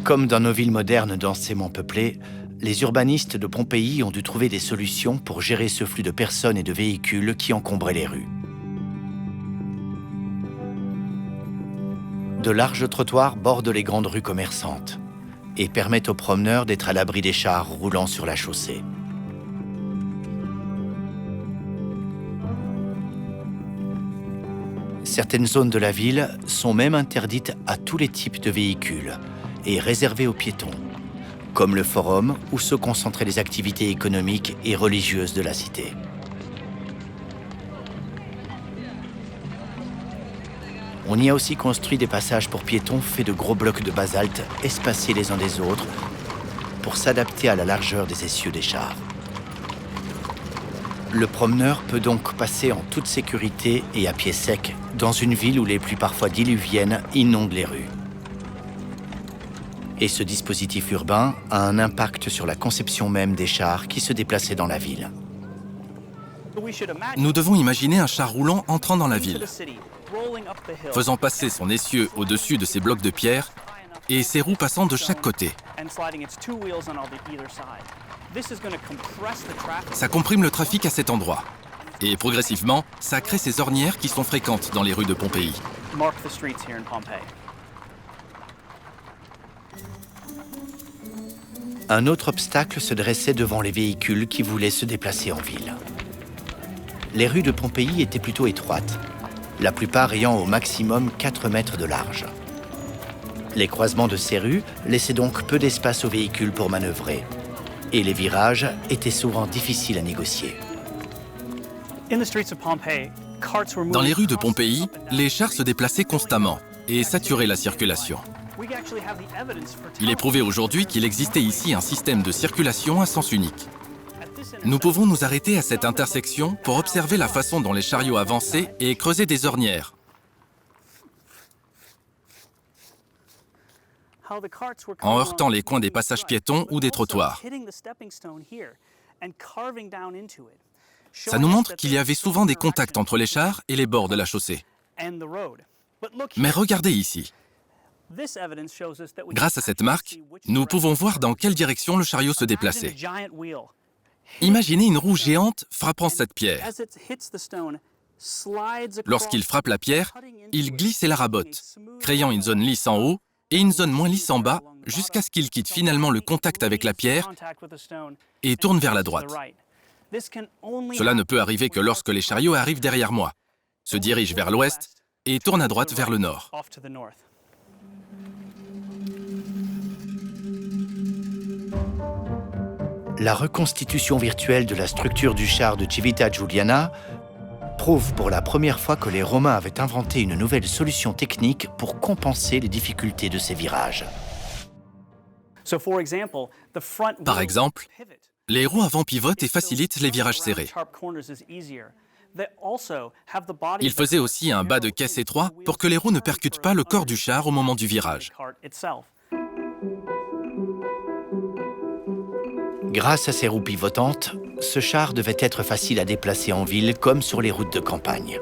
Comme dans nos villes modernes densément peuplées, les urbanistes de Pompéi ont dû trouver des solutions pour gérer ce flux de personnes et de véhicules qui encombrait les rues. De larges trottoirs bordent les grandes rues commerçantes et permettent aux promeneurs d'être à l'abri des chars roulant sur la chaussée. Certaines zones de la ville sont même interdites à tous les types de véhicules et réservées aux piétons, comme le forum où se concentraient les activités économiques et religieuses de la cité. On y a aussi construit des passages pour piétons faits de gros blocs de basalte espacés les uns des autres pour s'adapter à la largeur des essieux des chars. Le promeneur peut donc passer en toute sécurité et à pied sec dans une ville où les pluies parfois diluviennes inondent les rues. Et ce dispositif urbain a un impact sur la conception même des chars qui se déplaçaient dans la ville. Nous devons imaginer un char roulant entrant dans la ville, faisant passer son essieu au-dessus de ces blocs de pierre et ses roues passant de chaque côté. Ça comprime le trafic à cet endroit. Et progressivement, ça crée ces ornières qui sont fréquentes dans les rues de Pompéi. Un autre obstacle se dressait devant les véhicules qui voulaient se déplacer en ville. Les rues de Pompéi étaient plutôt étroites, la plupart ayant au maximum 4 mètres de large. Les croisements de ces rues laissaient donc peu d'espace aux véhicules pour manœuvrer, et les virages étaient souvent difficiles à négocier. Dans les rues de Pompéi, les chars se déplaçaient constamment et saturaient la circulation. Il est prouvé aujourd'hui qu'il existait ici un système de circulation à sens unique. Nous pouvons nous arrêter à cette intersection pour observer la façon dont les chariots avançaient et creusaient des ornières. En heurtant les coins des passages piétons ou des trottoirs. Ça nous montre qu'il y avait souvent des contacts entre les chars et les bords de la chaussée. Mais regardez ici. Grâce à cette marque, nous pouvons voir dans quelle direction le chariot se déplaçait. Imaginez une roue géante frappant cette pierre. Lorsqu'il frappe la pierre, il glisse et la rabote, créant une zone lisse en haut et une zone moins lisse en bas, jusqu'à ce qu'il quitte finalement le contact avec la pierre et tourne vers la droite. Cela ne peut arriver que lorsque les chariots arrivent derrière moi, se dirigent vers l'ouest et tournent à droite vers le nord. La reconstitution virtuelle de la structure du char de Civita Giuliana prouve pour la première fois que les Romains avaient inventé une nouvelle solution technique pour compenser les difficultés de ces virages. Par exemple, les roues avant pivotent et facilitent les virages serrés. Il faisait aussi un bas de caisse étroit pour que les roues ne percutent pas le corps du char au moment du virage. Grâce à ces roues pivotantes, ce char devait être facile à déplacer en ville comme sur les routes de campagne.